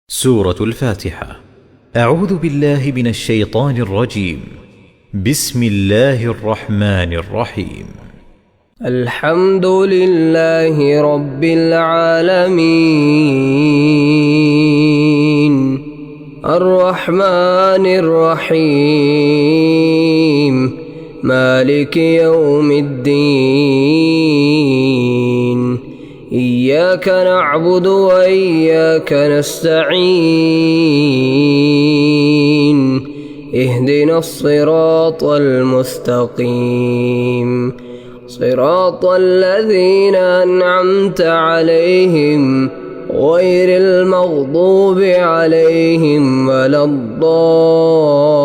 سورة الفاتحة. أعوذ بالله من الشيطان الرجيم. بسم الله الرحمن الرحيم. الحمد لله رب العالمين الرحمن الرحيم مالك يوم الدين إياك نعبد وإياك نستعين اهدنا الصراط المستقيم صراط الذين أنعمت عليهم غير المغضوب عليهم ولا الضالين.